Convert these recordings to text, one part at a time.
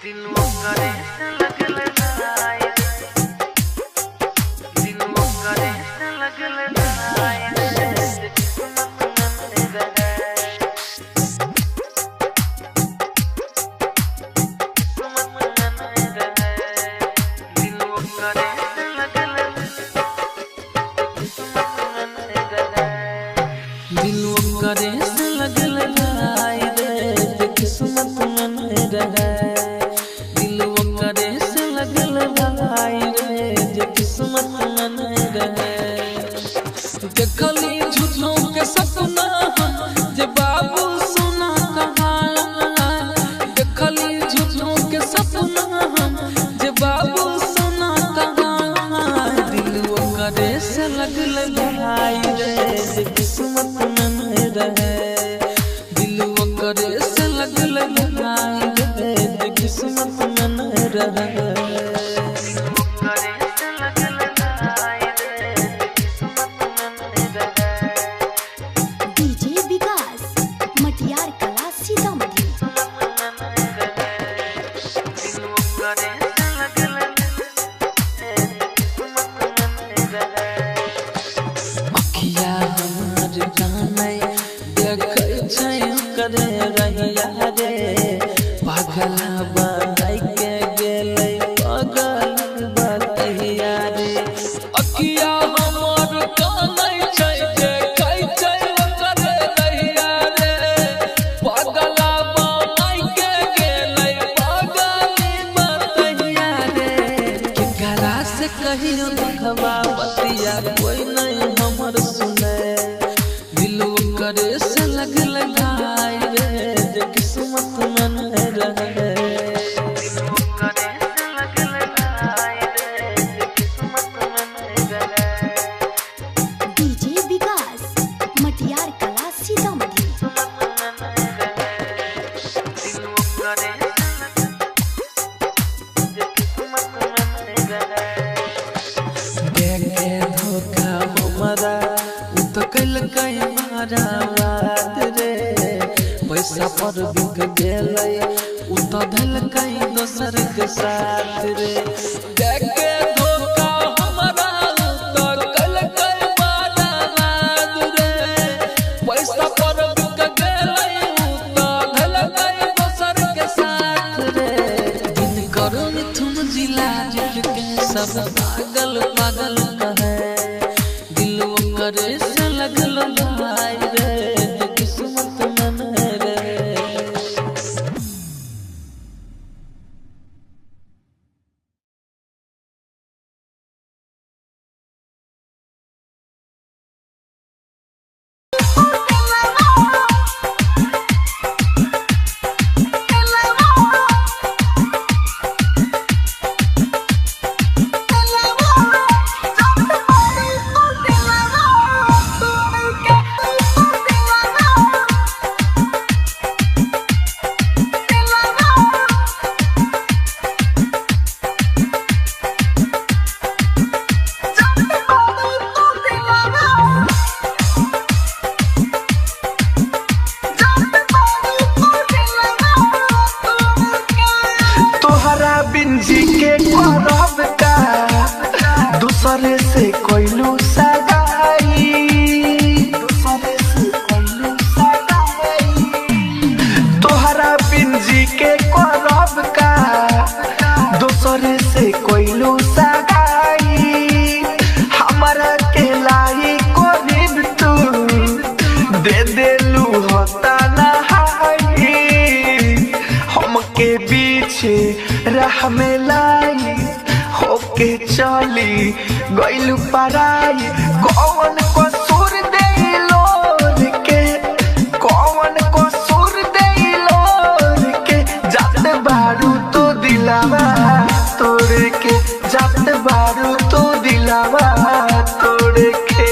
दिनों करे लगल लाए, दिनों करे लगल लाए, किस्मत में गए, किस्मत में गए, दिनों करे लगल, किस्मत में गए, दिनों करे लगल लाए रे, किस्मत में गए। देखली झूठों के सपना जे बाबू सुना कहा, देखली झूठों के सपना जे बाबू सुना कहा, दिल वो करे से लगल भाई रे, जे किस्मत में रहे, दिल वो करे से लगल भाई रे, जे किस्मत में रहे। कहियो दुखवा बतिया कोई नहीं हमर सुने, दिल करे से लगल गाय रे, जे किस्मत में नहीं रहे, दिल करे से लगल गाय रे, जे किस्मत में नहीं रहे। डीजे विकास मटियार कला सीतामढ़ी। पैसा पर बिक गेलै उ तो धलकै दोसर के साथ रे, देखे धोखा हमरा उ तो कलकै बड़ा रात रे, पैसा पर बिक गेलै उ तो धलकै दोसर के साथ रे, दिन करो मिथुन जिला के सब पागल पागल कहे, दिल करे से लगल भाई रे, किस्मत में रे। दूसरे से कोइलू सगाई, दूसरे से कोइलू सगाई, तोहरा पिंजी के करब का, दूसरे से कोइलू सगाई, हमारा के लाई कोरिब तू दे देलू होता नहाई, हमके बीच राह में लाई होके चली गइलू पराई, कौन कसूर देलो के, कौन कसूर देलो के, जात बारू तो दिलावा तोड़ के, जात बारू तो दिलावा तोड़ के।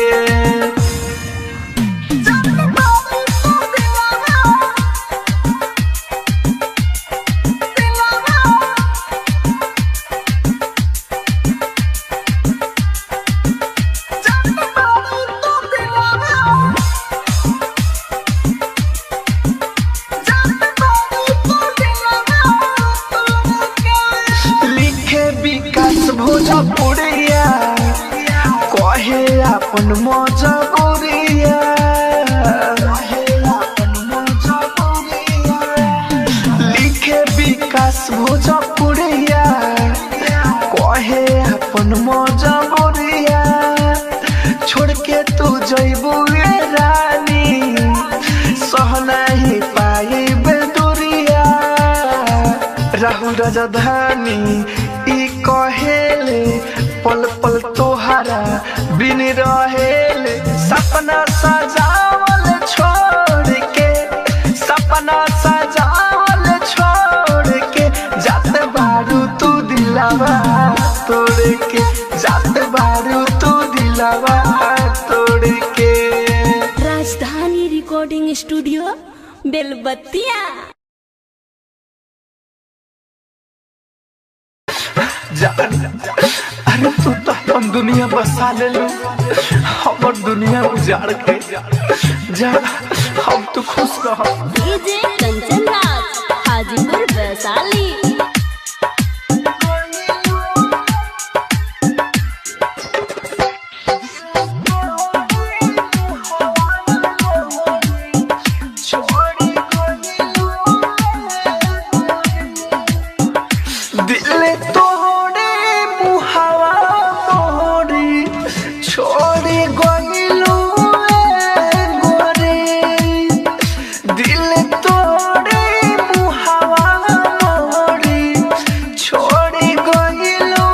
अपन मजबूरिया लिखे विकास भोजपुरिया कहे अपन मजबूरिया छोड़ के तू जइबू रानी सह नहीं पाई बेदुरिया राहु राजधानी ई कहेले पल पल तोहरा बिन रहेले सपना सजावल छोड़ के सपना सजावल छोड़ के जात बारू तू दिलावा तोड़ के जात बारू तू दिलावा तोड़ के। राजधानी रिकॉर्डिंग स्टूडियो बेलबत्तिया। अरे तू तो अपन दुनिया बसा ले लू हमर दुनिया उजाड़ के जा हम तो खुश रह। डीजे कंचन राज हाजीपुर वैशाली। दिल तोड़े मुहावा मोरी छोड़ी गइलू गोरे दिल तोड़े मुहावा मोरी छोड़ी गइलू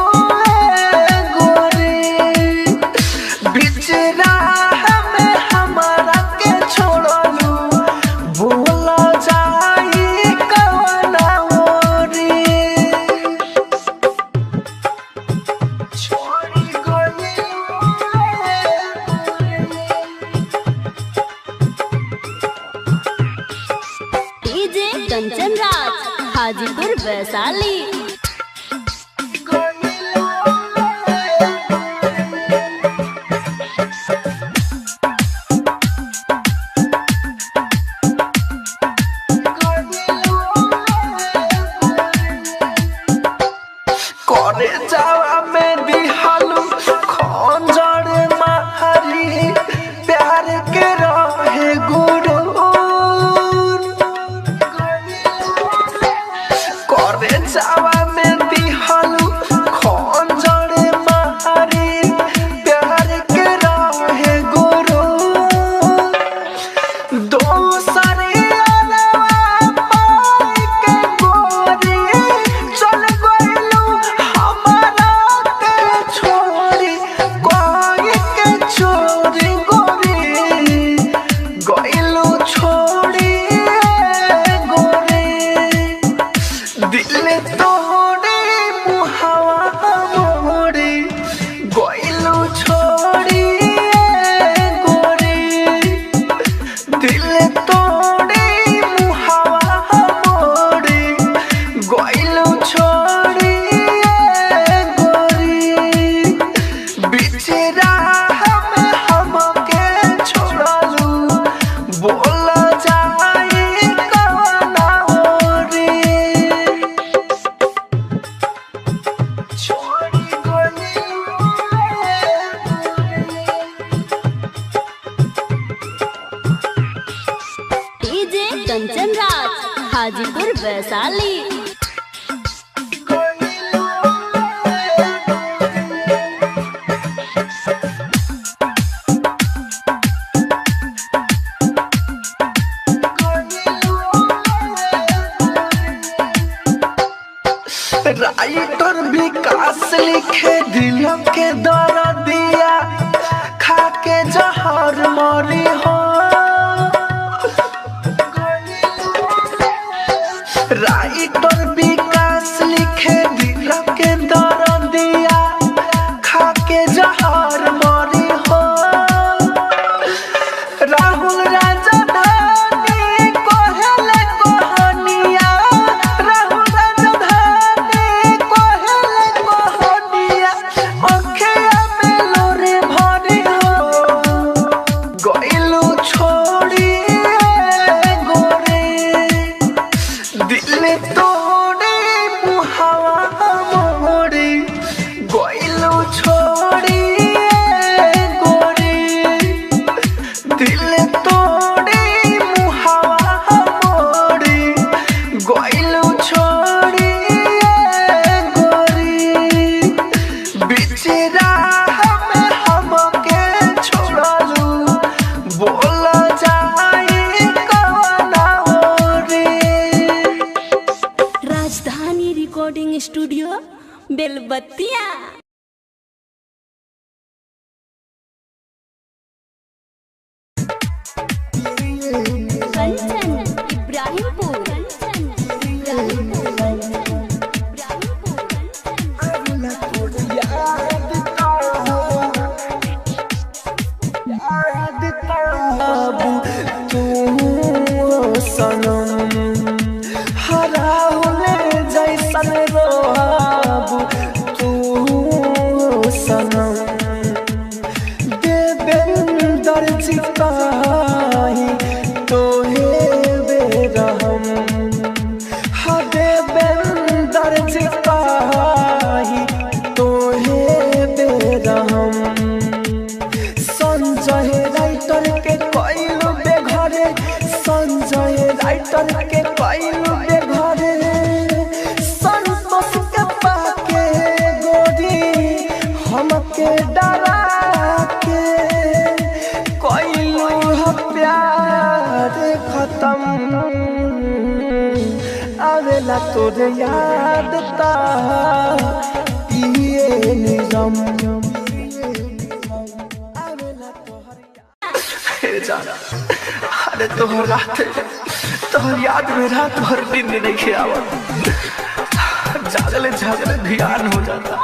गोरे बीच राह में हमारा के छोड़लू बोला जाई कवना ओरी डीजे कंचन राज हाजीपुर वैशाली। करे जावा में दिहालू खंजर मारी प्यार के रहे गुरु करे जावा में दिहालू खंजर मारी प्यार के रहे गुरु दोसरे दिल तोड़े मुहावा मोरे गइलू छोड़ी गोरे दिल तोड़े मुहावा मोरे गइलू छोड़ी गोरे बीच राह में हमके छोड़लू बोला जाई कवना ओरी डीजे कंचन राज हाजीपुर वैशाली। राइटर विकास लिखे दिल के दर्दिया खा के जहर मरी हो राइटर विकास लिखे दिल के दर्दिया खा के जहर मरी हो राहुल राजधानी कहले कहानिया राहुल राजधानी कहले कहानिया अखिया में लोरे भरी हो गइलू छोड़ी गोरे दिल तोड़े गइलू छोड़ी गोरी बिचरा हमें हमके छोड़लू बोल जाई कवना ओरी। राजधानी रिकॉर्डिंग स्टूडियो बेलबत्तिया। कंचन इब्राहिमपुर, कंचन इब्राहिमपुर, तू सनम हराहुले जैसन रोहाबू तू सनम देवेंदर चिकाही तोहे बेरहम हा देवेंदर चिकाही तोहे बेरहम। संजय राइटर के कइलू बेघरे संजय राइटर के कइलू बेघरे संतोष के पाके गोरी हमके डरा के कइलू ह प्यार खत्म आवेला तोरे याद ता पिए निजम अरे तोहर रात तोहर याद में रात भर नींद नहीं खियावत जागले जागले ध्यान हो जाता।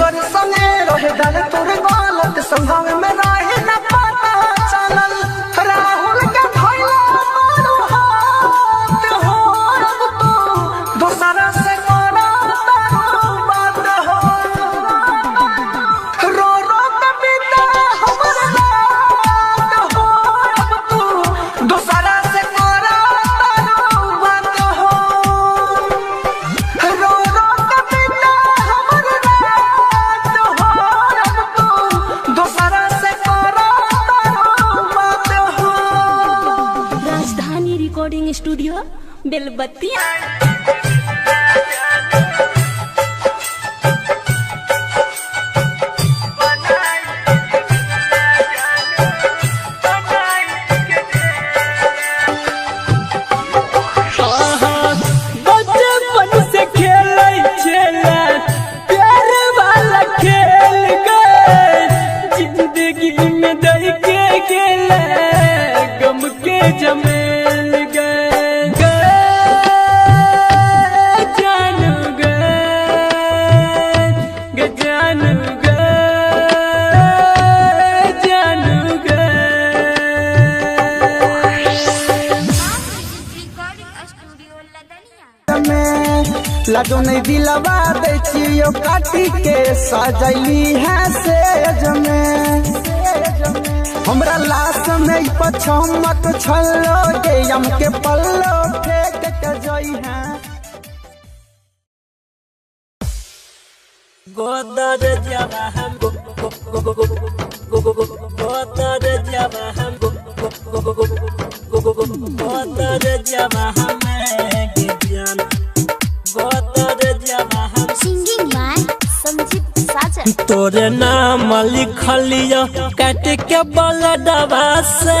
कर संगे रहे डाले तोरे गलत संभावे में रहे न पता चलल राहुल के भइला मारू हाथ हो अब तो दोसरा से करा बात हो रो रो के बिता हमर रात हो अब तो दोसरा से करा बात हो रो रो के बिता हमर रात हो अब तो दोसरा से करा बात हो। राजधानी रिकॉर्डिंग स्टूडियो बेलबत्तिया। बचपन से खेलै छेला प्यार वाला खेल गए जिंदगी में दर के गेला गम के जमेल गए जानू गए जानू गए लाजो नहीं दिलवा दे चियो काटी के सजैली है सेज में हमरा लाश में पछमत छल्लो के यम के पल्लो फेंक के जई है गोदर जवा हम गोदर जवा हम गोदर जवा हम के जान गोदर जवा हम सिंगिंग बाय संजीत साजन। तोरे नाम लिखलियो काट के बलडवा से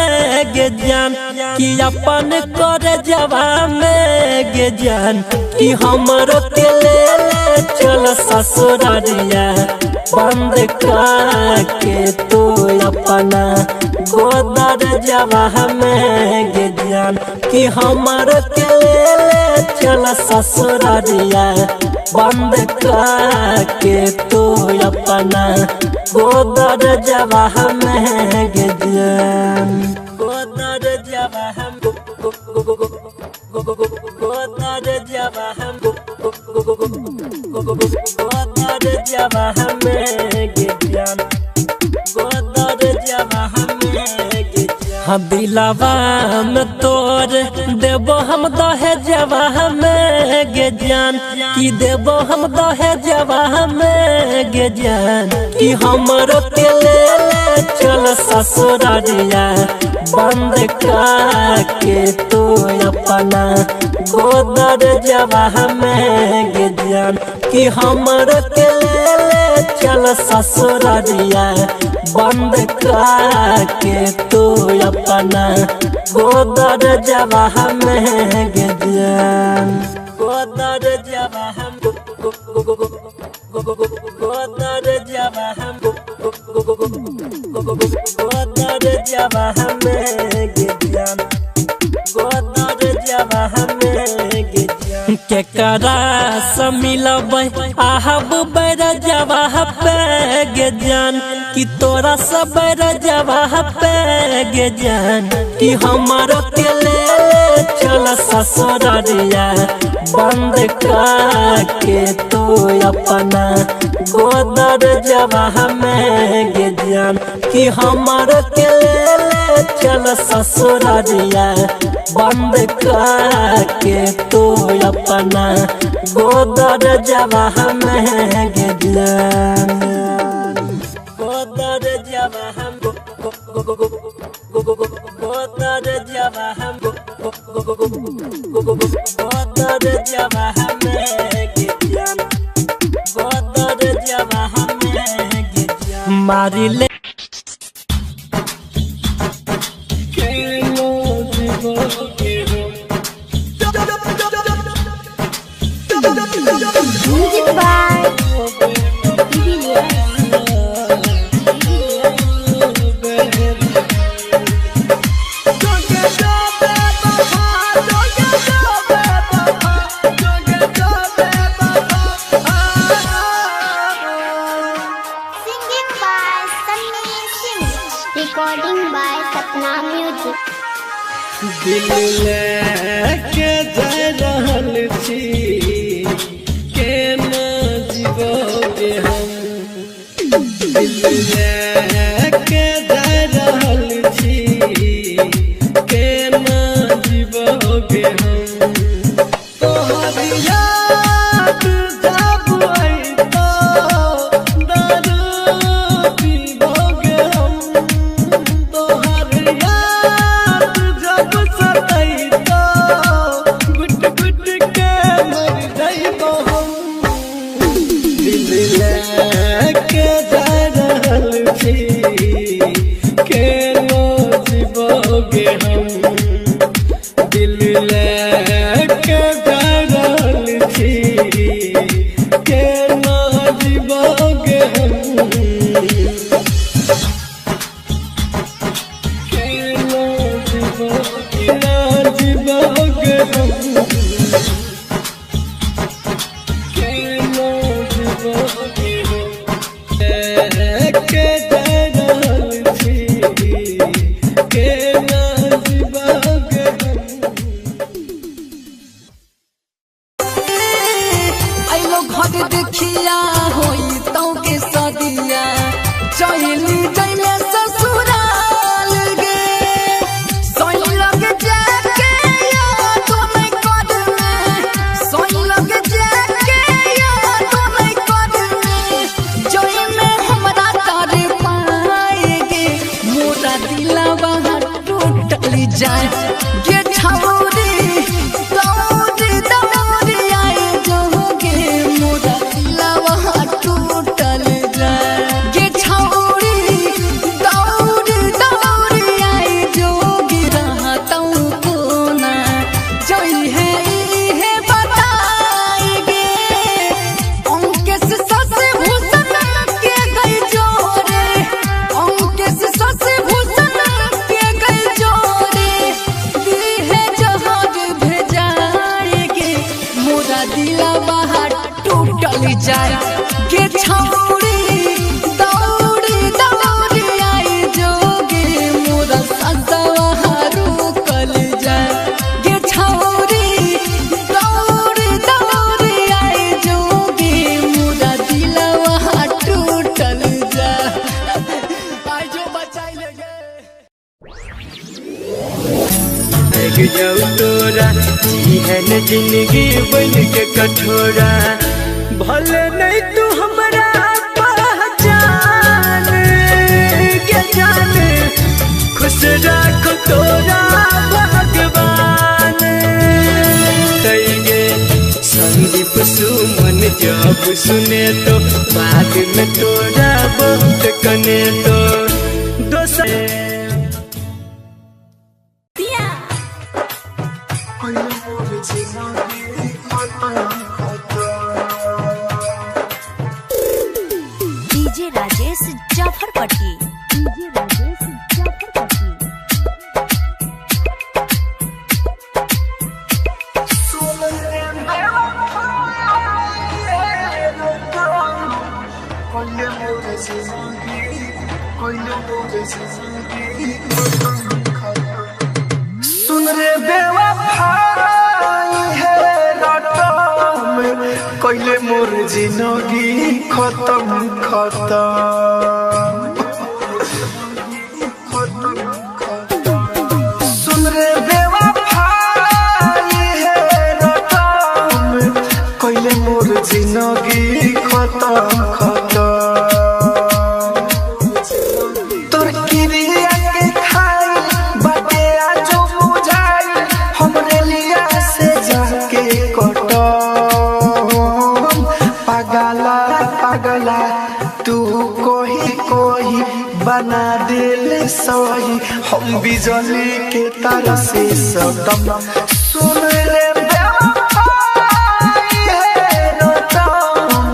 गे जान कि अपन करे जवा में गे जान कि हमरो के ले चल ससुरारिया बंद के तो अपना गोदर जवा में गे जान कि हमरो के ले चल ससुरारिया बंद के तो अपना गोदर जवा में गे जान गोदर जवा हम गोदर जवा हम गोदर जवा में गे जान गोदर जवा में गे जान हम दिलावा में तोर देबो हम दहेजवा में गे जान कि देबो हम दहेजवा में गे जान कि हमरो के ले चल ससुरारिया बंद के तो अपना गोदर जवा में गे जान कि हमरो के ले चल ससुरारिया बंद के तो अपना गोदर जवा में गे जान गोदर जवा हम गोदर जवा हम गोदर जवा में गे जान गोदर जवा में गे जान के करा से मिलबै आहब बर जवा पे गे जान कि तोरा सब जवा पे गे जान कि हमरो के ले चल ससुरारिया बंद के तो अपना गोदर जवा में गे जान कि हमरो के ले चल ससुरारिया बंद के तो अपना गोदर जवा में गे जान गोदर जवा हम गोदर जवा हम गोदर जवा में गे जान गोदर जवा में गे जान मारी ले music by Recording by Sapna Music. दिल लेके जा रहल छी केना जीवोगे हम। दिल लेके जा रहल छी केना जीवोगे हम। तोहर याद जब अइतो दारू पीबोगे हम। तोहर याद जब सतैतो गुट गुट के मर जाइबो हम। दिल लेके जा रहल छी केना जीवोगे हम। दिल लेके जा रहल छी केना जीवोगे हम। केना जीवोगे हम। केना जीवोगे हम। लेके जा रहल छी केना जीवोगे हम। आइलो घर देखिया होई तौ के सदिया चली जइले ससुराल गे। सोई लग जाके याद नहीं कर में। सोई लग जाके याद नहीं कर में। जोई में हमरा कर पाएगे मोरा दिलवा टूटली जाए गे छौरी। दौड़ी दौड़ी आए जोगे मोरा दिलवा टूटल जाए गे छौरी। दौड़ी दौड़ी आए जोगी रहतौ कोना जोई है इहे बताएगे। अंकेश सस भूषण के गई जोरे। अंकेश सस भूषण के गई जोरे। दिहे जहाज भेजाएगे मोरा दिलवा टूटल जाए गे छौरी। दौड़ी दौड़ी आई जोगे मोरा ससवा रुकल जाए गे छौरी। दौड़ी दौड़ी आई जोगे मोरा दिलवा टूटल जाए। आई जो बचाई ले गे। एक जाऊ तोरा जीहन जिंदगी बन के कठोरा। भले नहीं तू हमरा पहचान के जाने खुश राख तोरा भगवान। तैगे संदीप सुमन जब सुने तो बाद में तोरा बहुत कने तो दोसर डीजे राजेश जाफरपट्टी। डीजे राजेश जाफरपट्टी। सुन रे बेवफाई है रटम कइले मोर जिंदगी खत्म खत्म। सुन रे बेवफाई है रटम कइले मोर जिंदगी खत्म खत्म। तोर किरिया के खाई बाटे आजो बुझाई हमरे लिया से जाके कटम। पागला पागला तू कोही कोही बना दिल सही हम बिजली के तार से सदम। सुन रे बेवफाई है रटम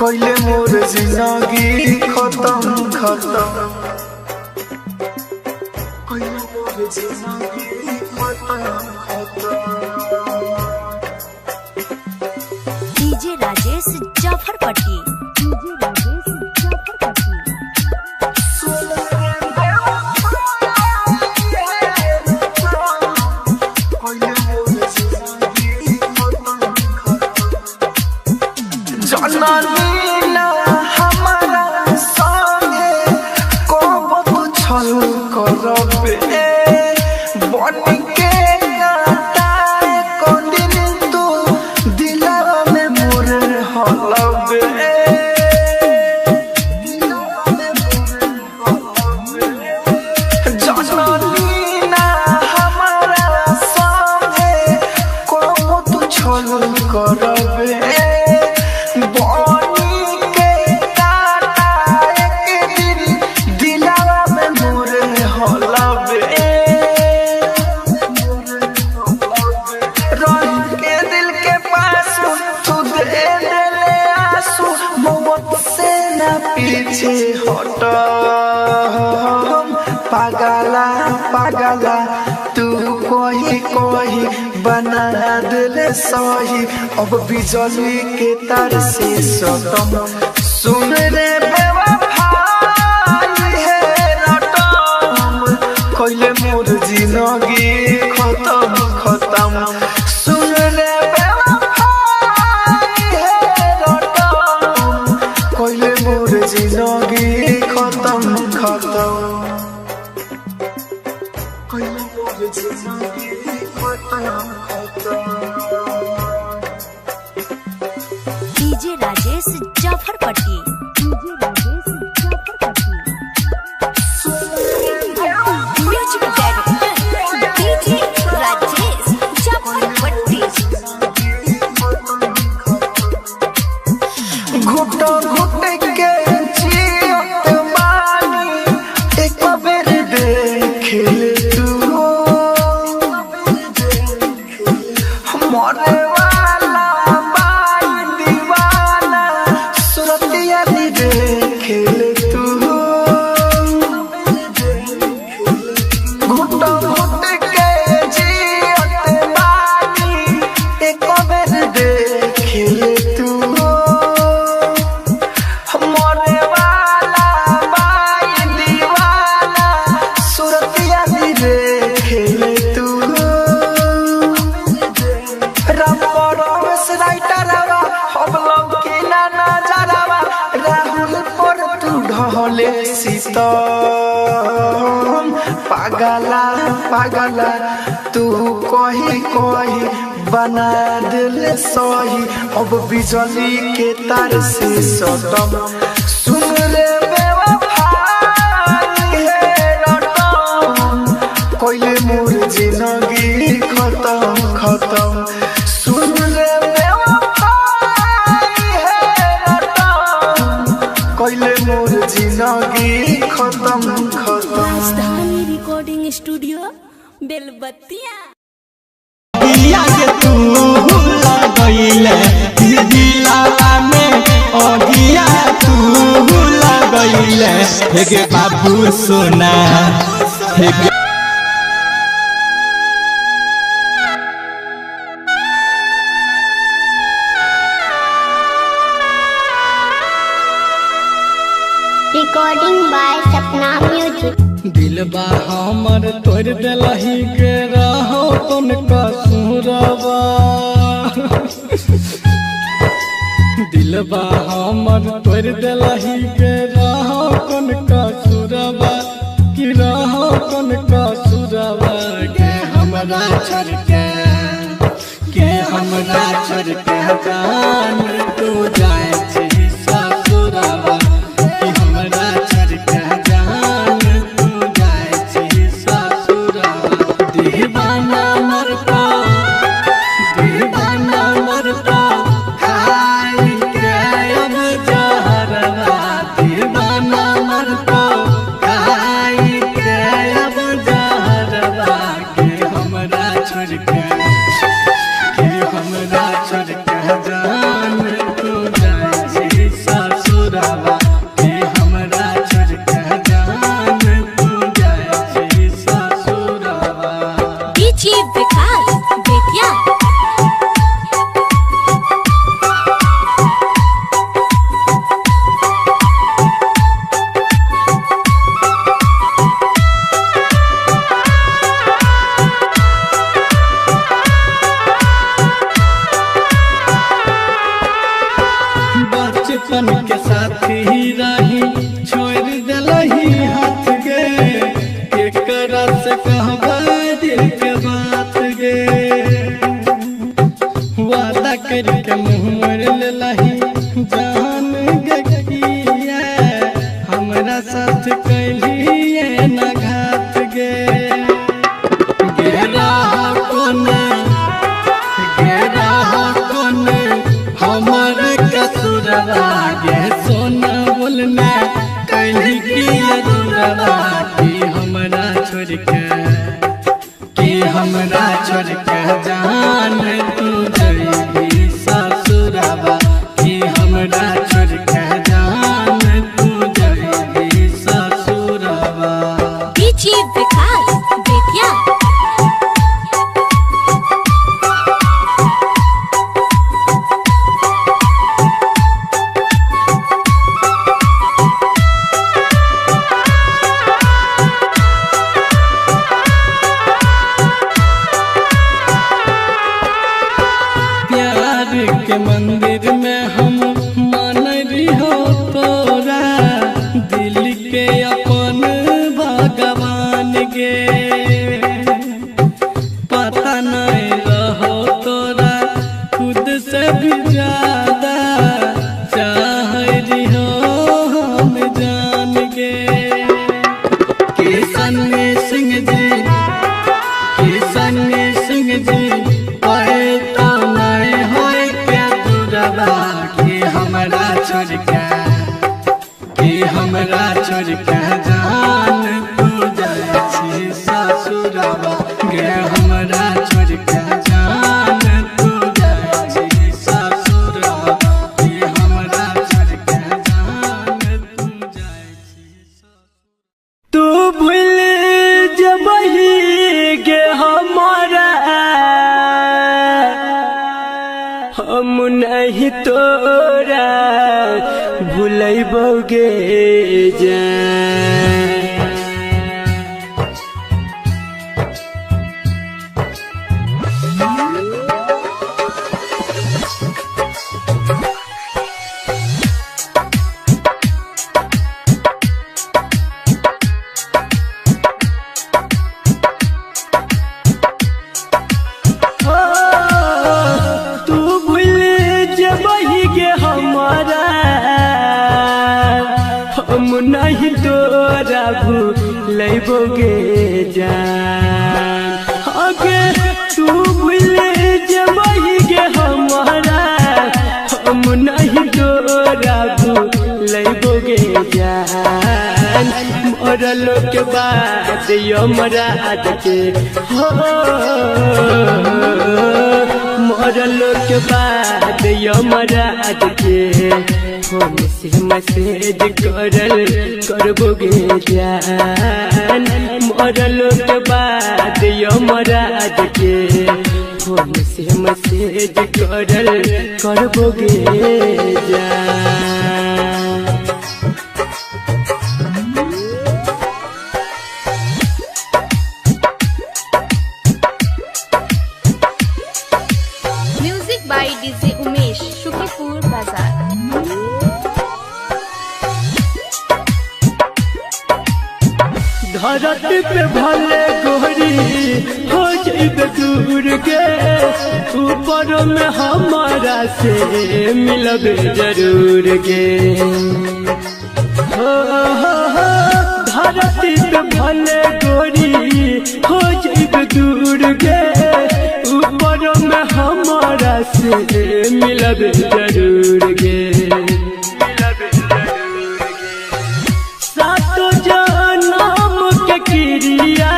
कइले मोर जिंदगी खत्म खत्म। कइले मोर जिंदगी खत्म खत्म। डीजे राजेश जाफरपट्टी। डीजे राजेश जाफरपट्टी। सुन रे बेवफाई ना पीछे हट पागला पागला तू कोही कोही बना दिले सही अब बिजली के तार से सटम सुन रे बेवफाई है रटम कोइले मोर जिंदगी खत्म खत्म सुन रे बेवफाई है रटम कोइले मोर जिंदगी खत्म खत्म DJ Rajesh Jafarpatti music director DJ Rajesh Jafarpatti घुट घुट के जियत बानी एक बेर देख ले तू मरे वाला बाई दीवाना सुरतिया दी देख ले तू घुट घुट के जियत बानी एक बेर देख ले तू मरे वाला बाई दीवाना सुरतिया दी देख ले तू शीतम पागला पागला तू कही कही बना दिले सही अब बिजली के तार से सटम सुन रे बेवफाई है रटम कोइले मोर जिंदगी खत्म खत्म सुन रे बेवफाई है रटम कोइले मोर जिंदगी खत्म खत्म राजधानी रिकॉर्डिंग स्टूडियो बेलबत्तिया दिया के तू लगइले दिलावा में ओगिया तू लगइले हे बाबू सोना हे रिकॉर्डिंग बाय सपना म्यूजिक दिलबा हमर तोड़ देलही के रहो तुम कसूरबा दिलबा हमर तोड़ देलही के रहो तुम कसूरबा कि रहो तुम कसूरबा के हमरा छोड़ के हमरा छोड़ के जान तू जाए छी ससुरबा कि हमरा छोड़ के जान तू जाए छी ससुरबा दीवाना मरता खाई के अब जहरवा दीवाना मरता खाई के अब जहरवा के हमरा छोड़ के जान तू जाए छी ससुरबा कि हमरा छोड़ के जान तू जाए छी ससुरबा डीजे विकास बेतिया बचपन के साथी रही छोड़ दिलही हाथ गे एकरा से कहबा दिल के बात गे वादा करके मुँह मोड़ लेलही जान गकिया हमरा साथ कैलिए न घात गे गेरा कोने हमर कसूरबा गे सोना बोलना कैली की अधूरबा कि हमरा छोड़ के जान तू जइबी ससुरबा कि हमरा छोड़ के जान हमरा छोड़ के जान तू जाए छी ससुरवा गे हमरा छोड़ के जान तू जाए छी ससुरवा गे हमरा छोड़ के जान तू जाए छी तू भूल जबही गे हमारा हम नहीं तोरा भूलैबोगे जान नहीं तोरा भूलैबोगे जान आगे तू भूल जबही गे हमारा हम नहीं तोरा भूलैबोगे जान मरलो के बाद यमराज के हो मरलो के बाद यमराज के फोन से मैसेज करबोगे जान मरलो के बाद यमराज के फोन से मैसेज करबोगे जान music by DJ Umesh Shukipur बाजार। धरती पे भले गोरी हो जाइबे दूर के ऊपर में हमारा से मिलब जरूर के हो धरती पे भले गोरी हो जाइबे दूर के ऊपर में हमारा से मिलब जरूर के सातो जनम के क्रिया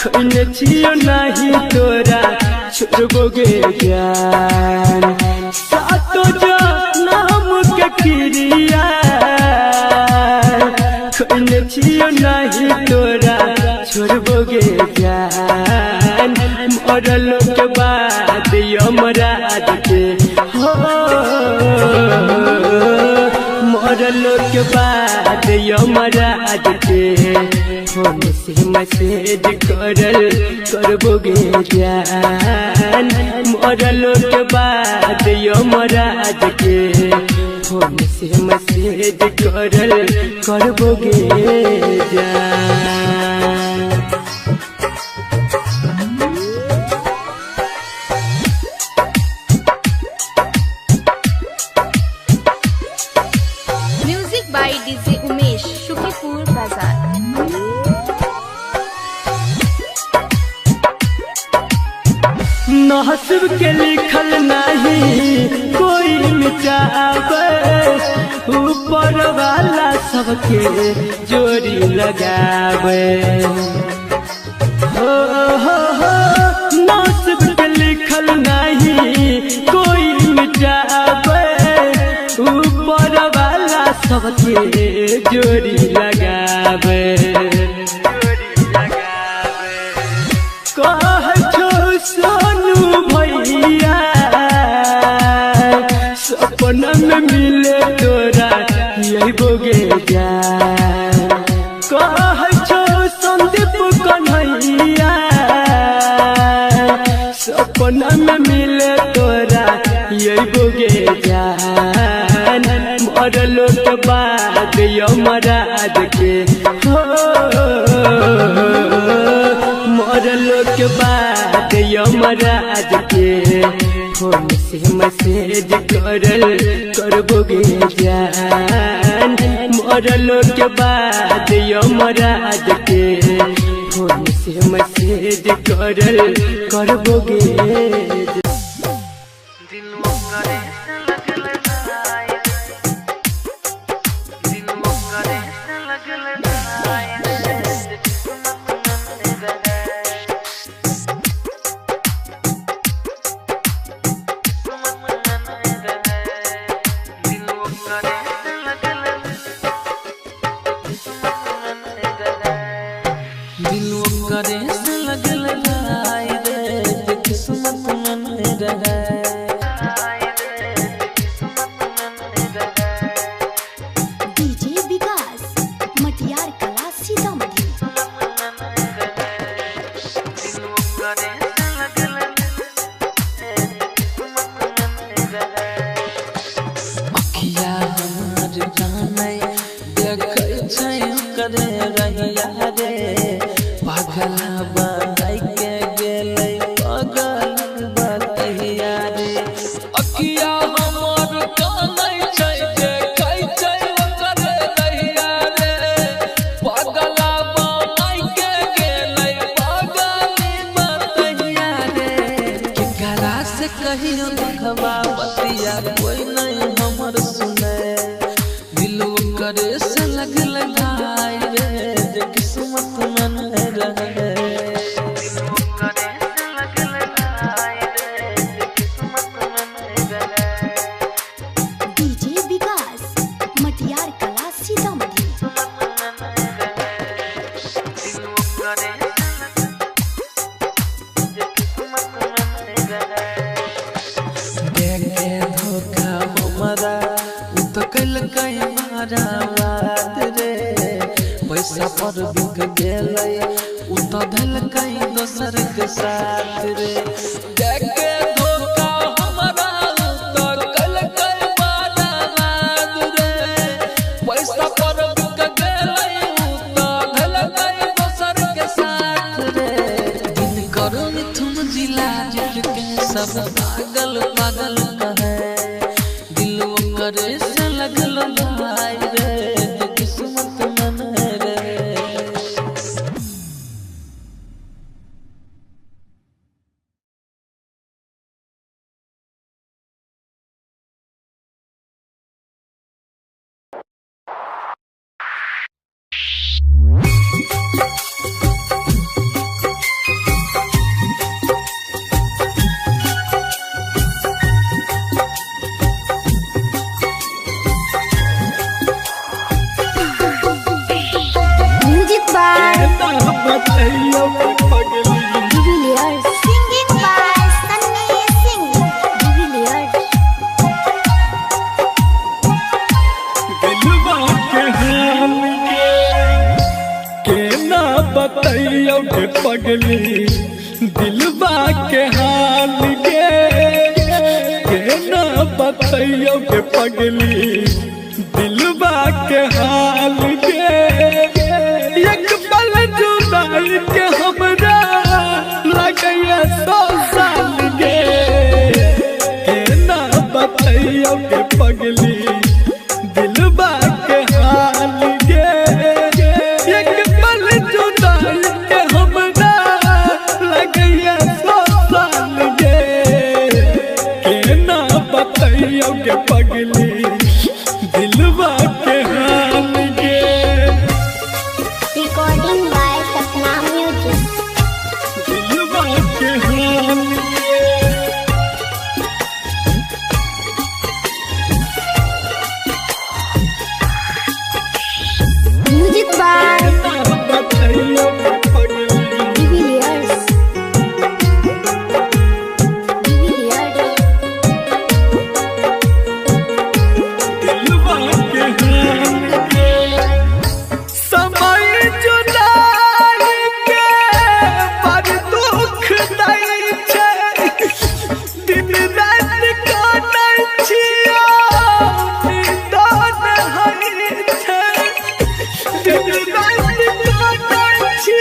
खोने छियो नहीं तोरा छोड़बोगे ज्ञान सातो जनम के क्रिया खोने छियो नहीं तोरा छोड़बोगे ज्ञान मरलो के बाद यमराज के हो मरलो के बाद यमराज के फोन से मैसेज करबोगे जान मरलो के बाद यमराज के फोन से मैसेज करबोगे जान music by DJ Umesh Shukipur बाजार। नसीब के लिखल नहीं कोई मिटावे ऊपर वाला सबके जोड़ी लगावे हो नसीब के लिखल नहीं कोई मिटावे ऊपर वाला सबके जोड़ी लगावे कह छो सोनू भैया सपना में मिले तोरा यही बोगे जान कह छो संदीप कन्हैया सपना में मिले तोरा यही बोगे जान मरलो के बाद यमराज के हो मरलो के बाद यमराज के फोन से मैसेज करबोगे जान मरलो के बाद यमराज के फोन से मैसेज करबोगे करे से लगल भाई रे जे किस्मत में नहीं रहे डीजे विकास मटियार कला सीतामढ़ी। अखिया हमार जाने देखै छै करे रहिया रे पागला बनाई के गेलै पागल बतिया रे अखिया हमार जाने छै देखै छै करे रहिया रे पागला बनाई के गेलै पागल बतिया रे केकरा से कहियो दुखवा बतिया कोई नहीं हमर सुने दिलो करे से लगल भाई रे जे किस्मत में नहीं रहे डीजे विकास मटियार कला सीतामढ़ी। देखे धोखा हमारा उ तो कल कई मारा बात रे पैसा पर बिक गेलै उ तो धल कई दोसर के साथ रे देखे धोखा हमारा उ तो कल कई मारा बात रे पैसा पर बिक गेलै उ तो धल कई दोसर के साथ रे दिन करो मिथुन जिला के सब पागल पागल कहे दिलो करे से लगल भाई रे जे किस्मत में नहीं रहे music by de Villiers. Singing by Sunny Singh de Villiers. केना बतैयो के पगली दिलवा के हाल गे केना बतैयो के पगली दिलवा के हाल गे एक पल जुदाई के हमरा लगैया 100 साल गे केना बतैयो के पगली दिलवा के हाल गे एक पल जुदाई के हमरा लगैया 100 साल गे केना बतैयो के पगली दिलवा के हाल गे रिकॉर्डिंग बाय सपना म्यूजिक। दिलवा के हाल गे म्यूजिक बाय बतैयो के पगली डिविलियर्स। डिविलियर्स। दिलवा के हाल गे समय जुदाई के बड़ दुख दै छै दिन रात काटै छियो नींद नहि छै दिन रात काटै छियो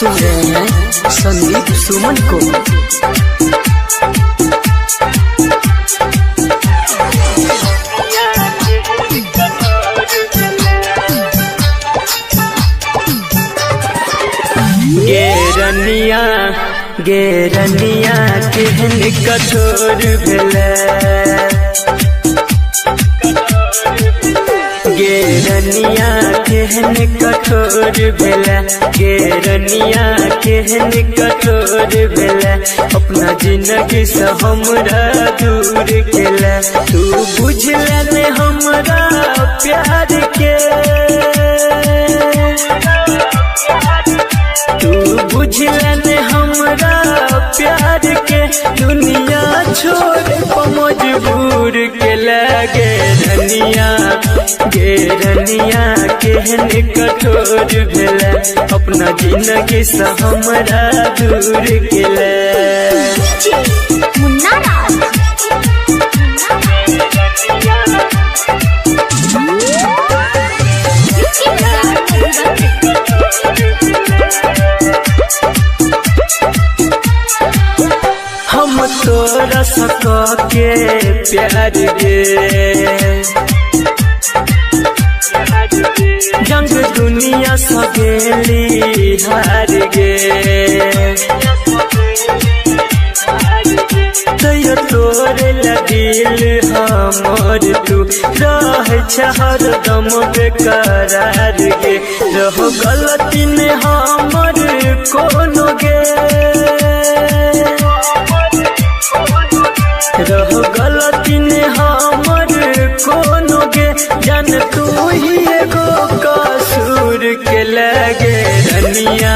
सुन रहे हैं संदीप सुमन को। गेरनिया गेरनिया केहन कठोर भेलै, गेरनिया केहन कठोर भेलै, गेरनिया केहन कठोर भेलै, अपना जिंदगी से हमरा दूर केलै। तू बुझले ने हमरा प्यार के, तू बुझले ने हमरा प्यार के, दुनिया छोड़ को मजबूर के लगे रनिया। गेरनिया केहन कठोर भेलै, अपना जिंदगी से हमरा दूर केलै। मुन्ना राज हम तोरा सक के प्यार गे, जंग दुनिया सगेली हार गे, तैयो तोरे दिल हमर तू रह हरदम बेकरार गे। रहो गलती ने हमर कोनो गे, रहो गलती ने हमर कोनो गे, जान तू ही एगो कसूर के लगे रनिया।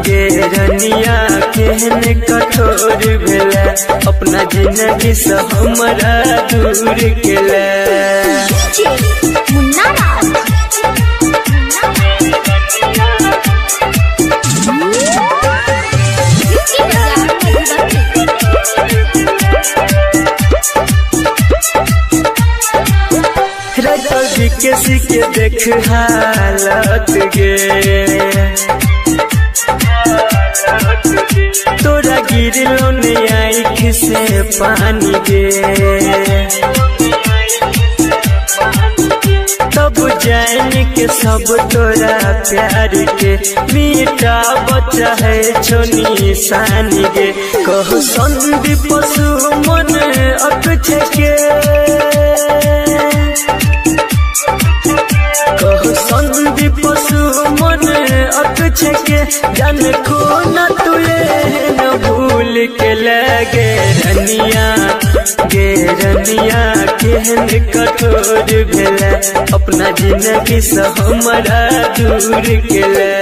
गेरनिया केहन कठोर भेलै, अपना जिंदगी से हमरा दूर केलै। मुन्ना राज किसी के देख हालत गे, तोरा गिरलो ने आँख से पानी गे, तब जान के सब तोरा प्यार के मीठा बच्चा है छोनी सानी गे। कहो संदीप सुमन अक्षय के, कहो संदीप सुमन अक्षय के, जान को न तुए न भूल के लगे रनिया। गेरनिया केहन कठोर भेलै, अपना जिंदगी से हमरा दूर केलै।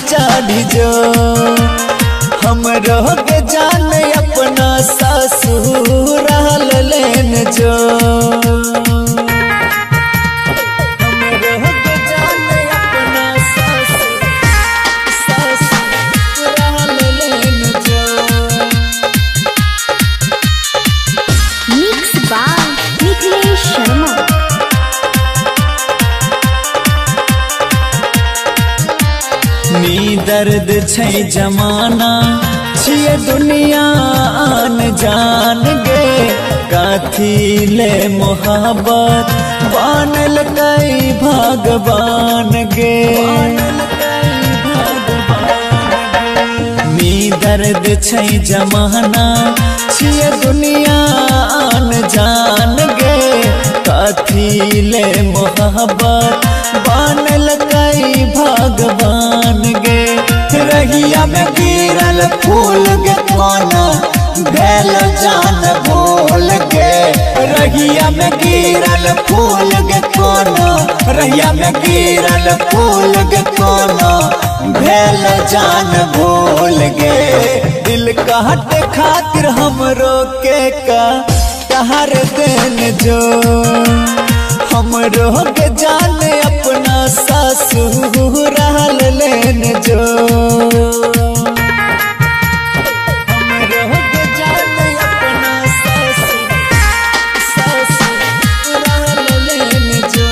चढ़ी जो हम रोग जान अपना ससुर लेन जो दर्द छै जमाना छिए दुनिया आन जान गे काथी ले मोहब्बत बनल कई भगवान गे मी दर्द छै जमाना छिए दुनिया आन जान गे काथी ले मोहब्बत बनल कई भगवान गे रहिया में गिरल फूल गे कोना भेल जान भूल गे रहिया में गिरल फूल गे कोना रहिया में गिरल फूल गे कोना भेल जान भूल गे दिल काट खातिर हमरो के का तहर देन जो हमरो के जान अपना ससुर लेन जो हमरो के जान अपना ससुर लेन जो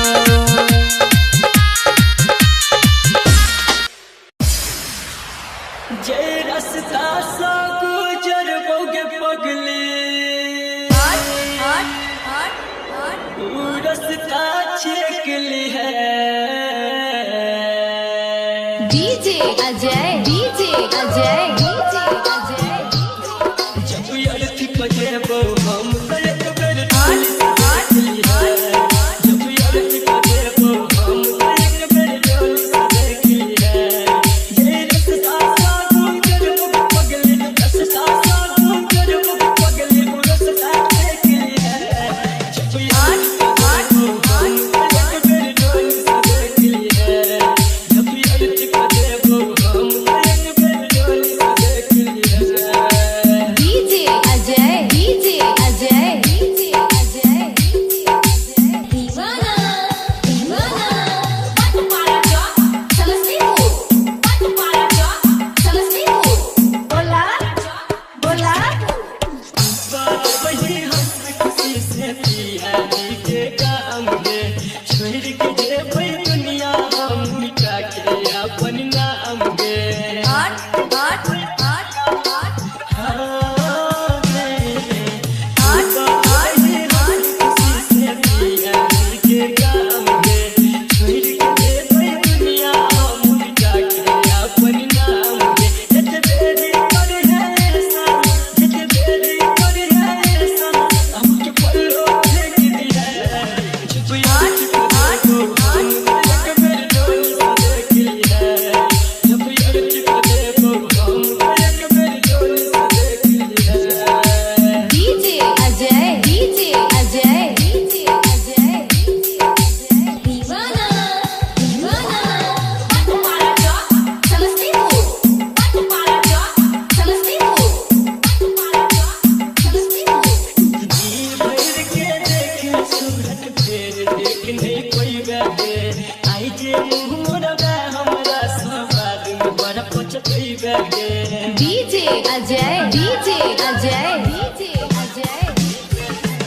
जे रास्ता सा गुजर बोगे पगली वो रास्ता छेक ली है DJ Ajay DJ Ajay DJ Ajay जब यार थी पजेबो हम एक बेर ढोल ली है जब यार थी पजेबो हम एक बेर ढोल ली है ये रास्ता सा गुजर बोगे पगली रास्ता सा गुजर बोगे पगली वो रास्ता छेक ली है जब यार DJ Ajay DJ Ajay DJ Ajay दीवाना दीवाना पट पारा चौक समस्तीपुर पट पारा चौक समस्तीपुर बोला बोला वही हंस खुशी से पिया के काम गे छोड़ के जे भाई दुनिया हम मिटा के अपन नाम गे हट हट हट हट वही हंस खुशी से पिया के काम गे छोड़ के जे भाई दुनिया हम मिटा के अपन नाम गे जते बेरी कर है सा जते बेरी कर है सा हमके पल्लो फेंक दिया जब याद को हम एक बेर ढोल देख लिया जब याद को देखो हम एक बेर ढोल देख लिया DJ Ajay DJ Ajay DJ Ajay दीवाना दीवाना पट पारा चौक समस्तीपुर पट पारा चौक समस्तीपुर पट पारा चौक समस्तीपुर जी भर के देखे सूरत फेर देखने कोई बैठे आई जे मुँह मोरबा हमरा सवाद में बड़ा पचतई बैठे DJ Ajay DJ Ajay DJ Ajay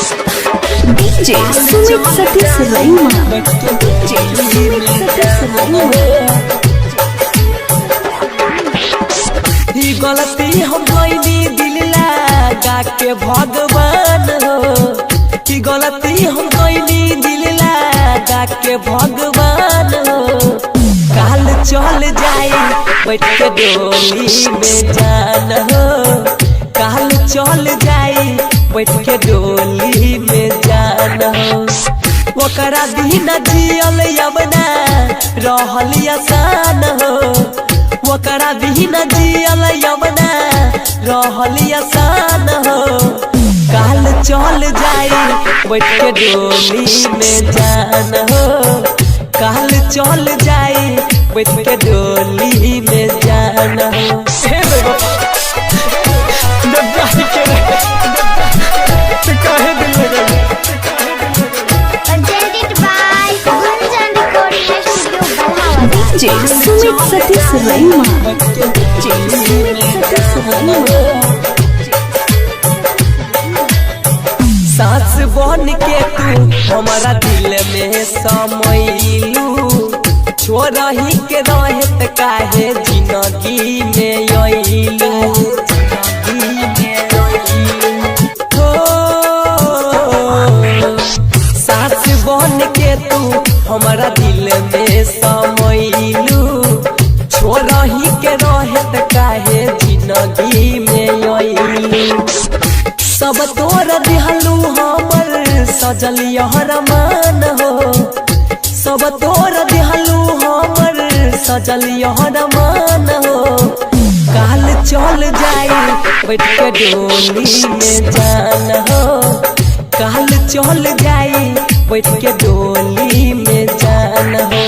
DJ Sumit Satish Raima DJ Sumit Satish Raima ही गलती हम कैली दिल लगा के भगवान हो की गलती हम कैली दिल लगा के भगवान हो काल चल जाई बैठ के डोली में जान हो काल चल जाई बैठ के डोली में जान हो ओकरा बिना जियल यवना रहल आसान हो ओकरा बिना जियल यवना रहल आसान हो काल चल जाई बैठ के डोली में जान हो काल चल जाई बैठ के डोली में जान हो Presented by Gunjan Recording Studio, Balhawa. DJ Sumit Satish Raima DJ Sumit Satish Raima हमारा दिल में समैलू छोरही के रहत काहे जिंदगी में अइलू हो सास बन के तू हमारा दिल में समैलू छोरही के रहत काहे जिंदगी में अइलू सब तोर दिहलू हमर सजल यहर मान हो सब तोर दिहलू हमर सजल यहर मान हो काल चल जाई बैठ के डोली में जान हो काल चल जाई बैठ के डोली में जान हो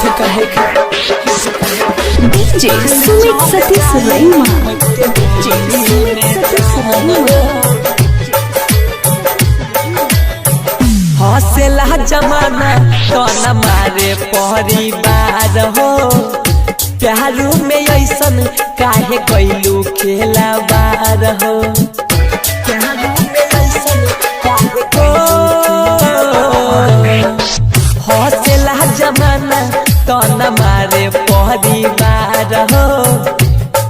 तो कहे डीजे सुमित सतीश रैमा डीजे सुमित सतीश रैमा हौसला जमाना तो न मारे परिवार हो प्यारू में ऐसन काहे कैलू खेलावार हो प्यारू में ऐसन काहे हौसला जमाना तो न मारे परिवार हो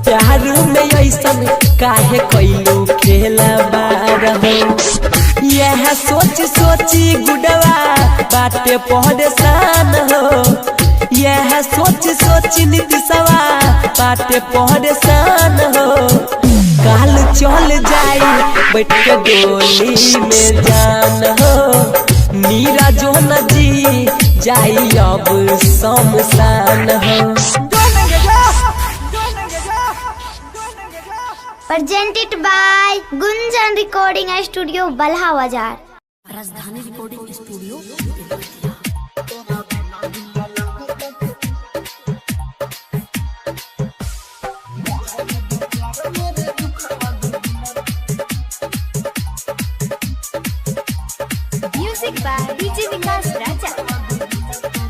प्यारू में ऐसन काहे कैलू खेलावार हो यह सोच सोची गुडवा बाटे परेशान हो यह सोच सोची नीतिशवा बाटे परेशान हो काल चल जाई बैठ के डोली में जान हो मीरा जो न जी जाई अब शमशान हो Presented by Gunjan Recording Studio, Balha Bazaar. राजधानी recording studio Music by DJ Vikas Raja.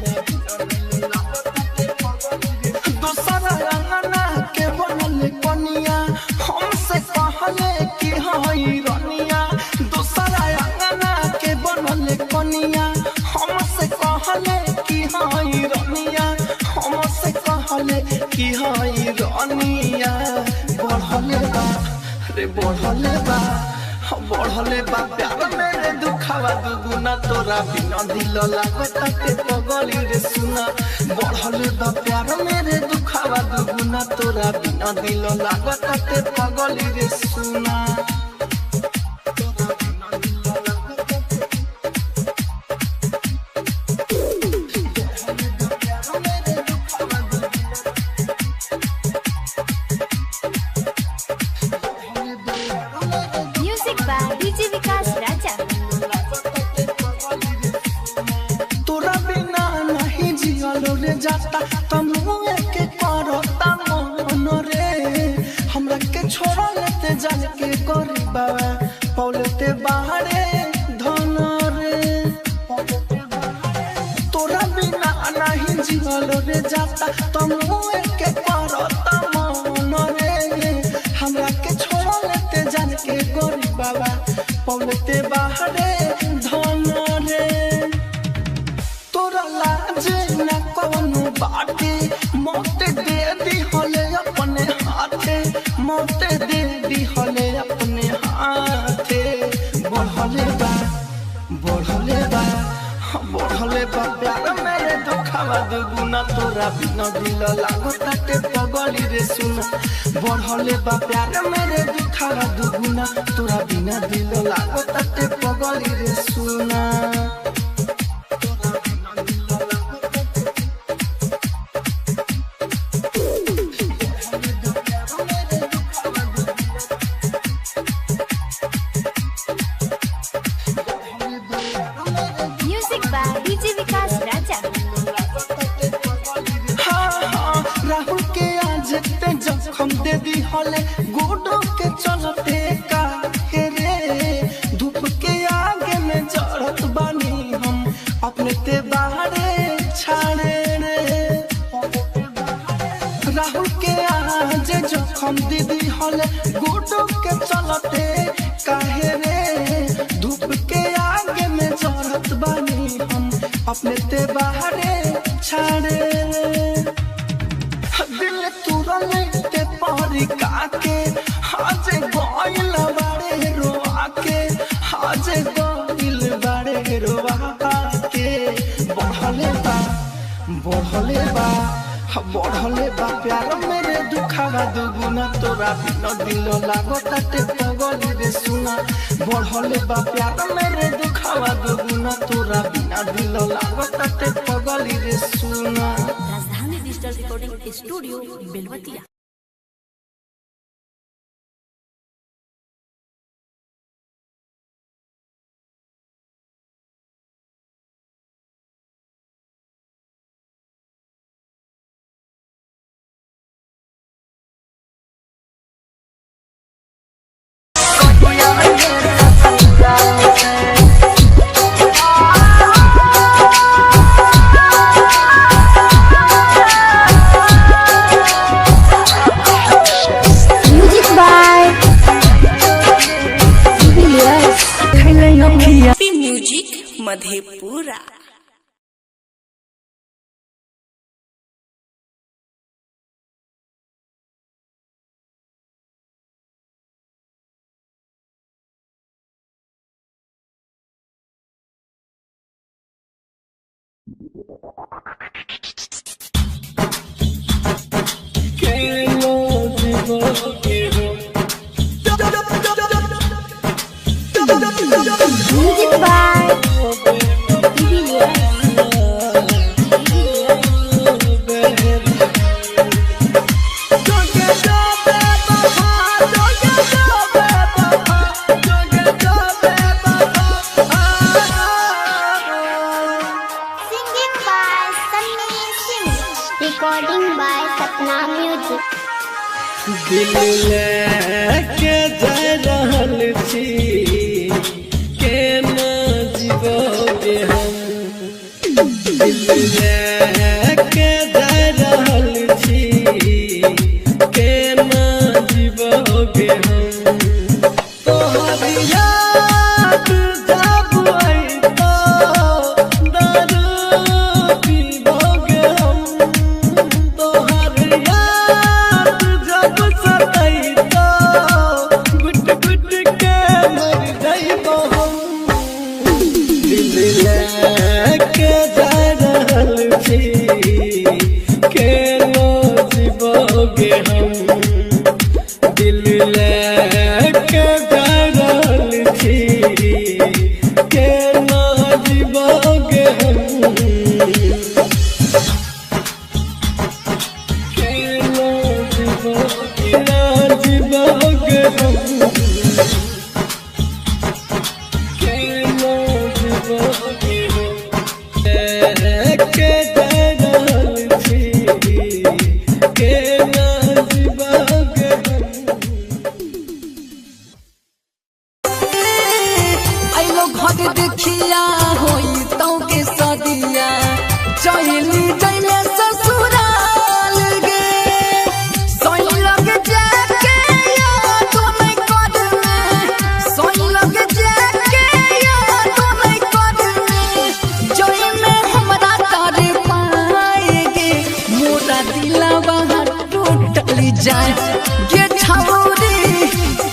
बढ़ले बा प्यार मेरे दुखावा दुगुना तोरा बिना दिल लागता के पगली रे सुना बढ़ले बा प्यार मेरे दुखावा दुगुना तोरा बिना दिल लागता के पगली रे सुना दुगुना तोरा बिना दिल लागता के पगली रे सुना बढ़ले बा प्यार मेरे दुखावा दुगुना तोरा बिना दिल लागता के पगली रे सुना राहुल हम दीदी हले गुडू के चलते काहे रे धूप के आगे में जरत बानी हम अपने ते बाहरे छाड़े दिल तुरले ते पारी काके आज गोइल बाड़े रोआ के आज गोइल बाड़े रोआ के बढ़ले बा प्यार मेरे दुखावा दुगुना तोरा बिना दिल लागताटे पगली रे सुना बढ़ले बा प्यार मेरे दुखावा दुगुना तोरा बिना दिल लागताटे पगली रे सुना। Rajdhani digital recording studio Belwatiya. Music Madhepura. Music by singing by Sunny Singh, recording by Sapna music. दिल लेके जा रहल छी केना जीवोगे हम दिल लेके जा रहल छी केना जीवोगे हम तोहर याद जब अइतो दारू पीबोगे हम तोहर याद जब सतैतो गुट गुट के मर जाइबो हम दिल लेके जा रहल छी केना जीवोगे हम दिल लेके जा रहल छी केना जीवोगे हम केना जीवोगे हम केना जीवोगे हम लेके जा रहल छी केना जीवोगे हम आइलो घर देखिया होई तौ के सदिया चली जइले ससुराल गे सोई लग जाके याद नहीं कर में सोई लग जाके याद नहीं कर में जोई में हमरा तारे पाएगे मोरा दिलवा टूटली जाए गे छौरी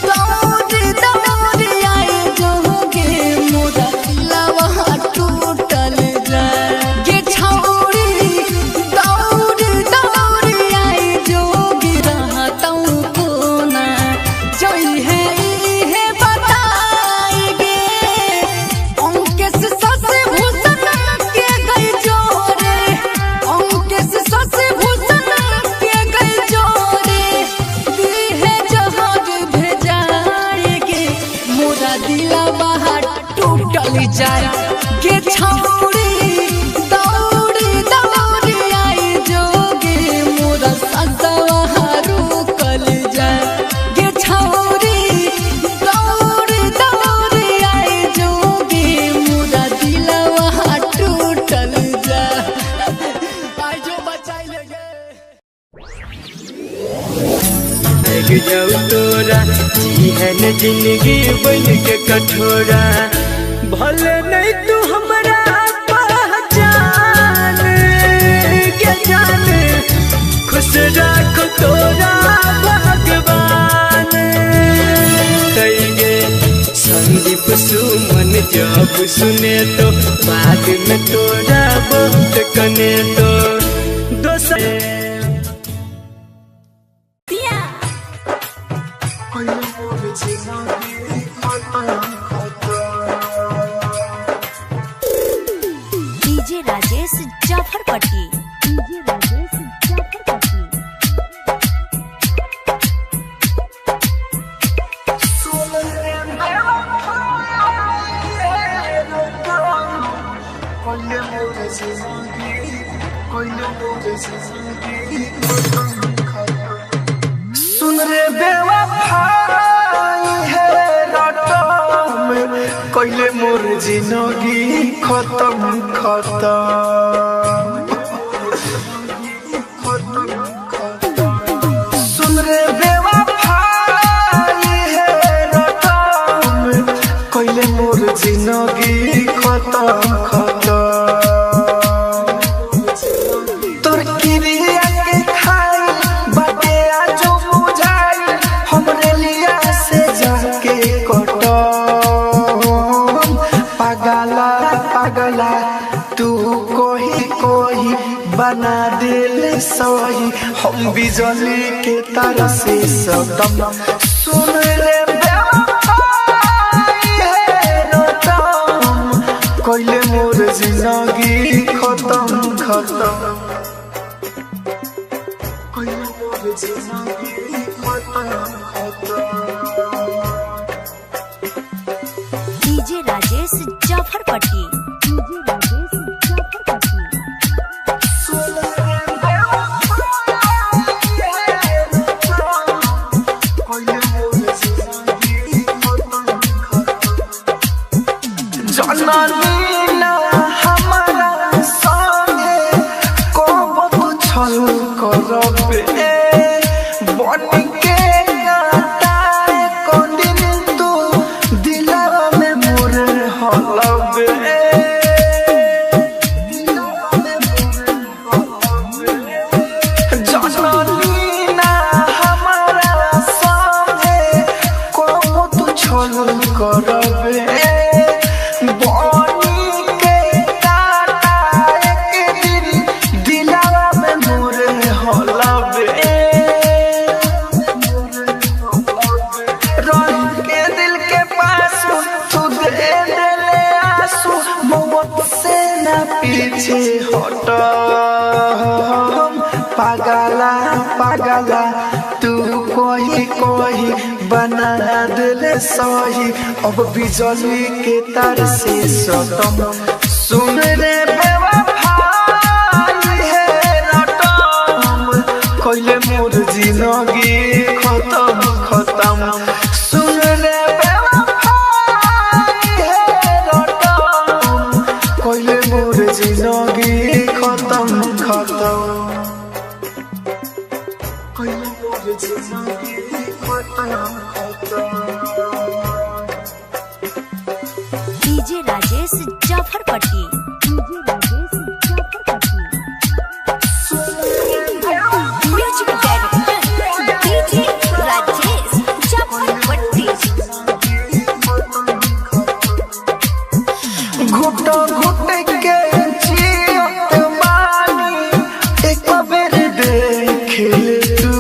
दौड़ी दौड़ी आए जोगे मोरा दिलवा टूटल जाए गे छौरी दौड़ी दौड़ी आए जोगी रहतौ कोना जोई है इहे बताएगे अंकेश सस भूषण के गई जोरे अंकेश सस भूषण के गई जोरे दीहे जहाज भेजाएगे मोरा दिलवा टूटल जाए गे छौरी दौड़ी दौड़ी आई जोगे मोरा ससवा रुकल जाए गे छौरी दौड़ी दौड़ी आई जोगे मोरा दिलवा टूटल जाए आई जो बचाई ले गे जिंदगी बन के कठोरा भले नहीं तू हमरा पहचान के जान खुश रख तोरा भगवान कहिए संदीप सुमन जब सुने तो बाद में तोरा बहुत कने तो दोसर डीजे राजेश जाफरपट्टी सुन रे बेवफाई है रटम कइले मोर जिंदगी खत्म खत्म सुन रे बेवफाई है रटम कइले मोर जिंदगी खत्म खत्म तोर किरिया के खाई बाटे आजो बुझाई हमरे लिया से जाके कटम पागला पागला तू कोही कोही बना दिल सही हम बिजली के तार से सदम सुन रे बेवफाई है रटम कइले मोर जिंदगी खत्म खत्म कइले मोर जिंदगी खत्म खत्म डीजे राजेश जाफरपट्टी जननी ना हमारा संगे कब छल करबे बन के काटाए को दिन तू दिलवा में मोर हलबे जननी ना हमारा संगे कब छल करबे पीछे हट पागला पागला तू कोही कोही बना दिल सही अब बिजली के तार से सटम सुन रे बेवफाई है रटम कइले मोर जिंदगी खत्म खत्म सुन रे बेवफाई है रटम कइले मोर जिंदगी खत्म खत्म कइले मोर जिंदगी खत्म खत्म DJ Rajesh Jafarpatti music director DJ Rajesh Jafarpatti घुट घुट के जियत बानी एक बेर देख ले तू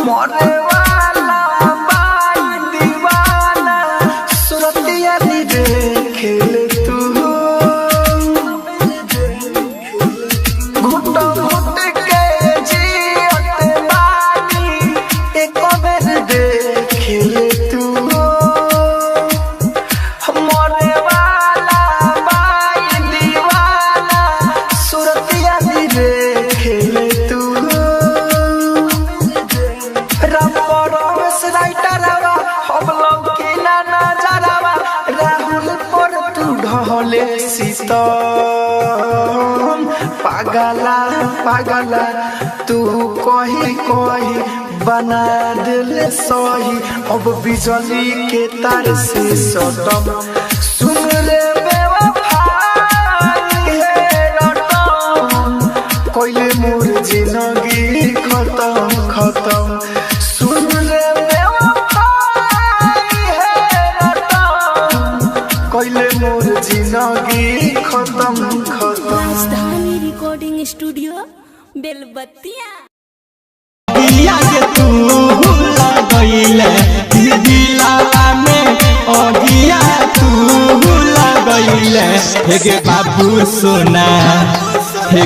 मरे वाला बाई दीवाना सुरतिया दी देख ले तू घुट घुट के जियत बानी एक बेर देख ले तू मरे वाला बाई दीवाना सुरतिया दी देख ले तू रबरस राइटरवा हम लोग की ना नजरवा राहुल पर तू ढले सीतम पागला पागला तू कही कही बना दिल सही अब बिजली के तार से सटम सुन रे बेवफाई है रटम कोइले मोर जिंदगी खत्म खत्म सुन रे बेवफाई है रटम कोइले मोर जिंदगी खत्म खत्म। राजधानी रिकॉर्डिंग स्टूडियो बेलबत्तिया दिया के तू लगइले दिलावा में ओगिया तू लगइले हे बाबू सोना हे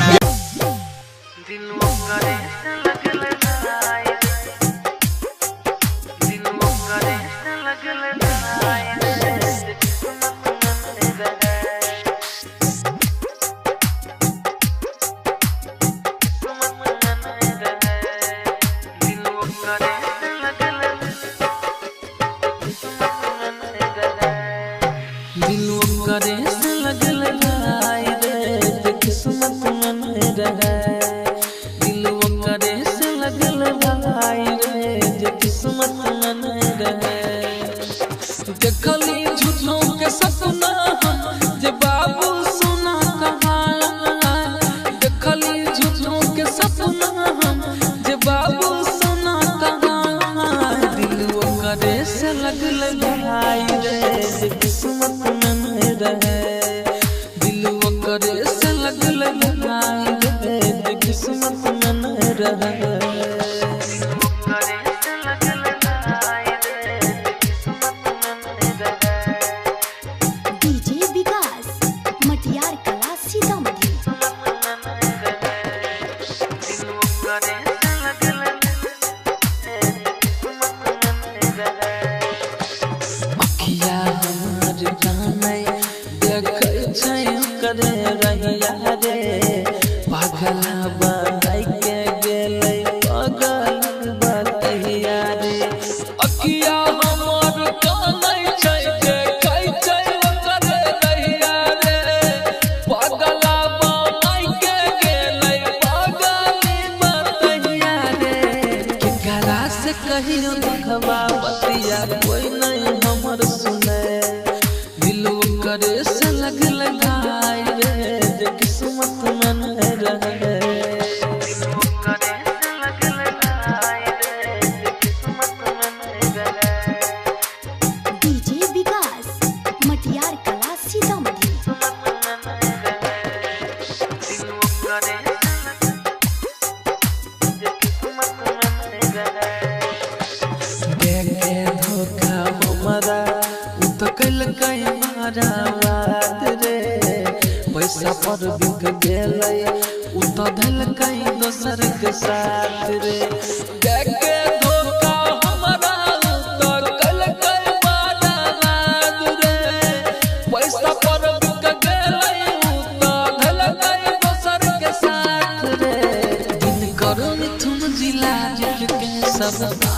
पैसा पर बिक गेलै उ त धलकै दोसर के साथ रे देखे धोखा हमरा त कलकै बारात रे पैसा पर बिक गेलै उ त धलकै दोसर के साथ रे दिन करो मिथुन जिला के सब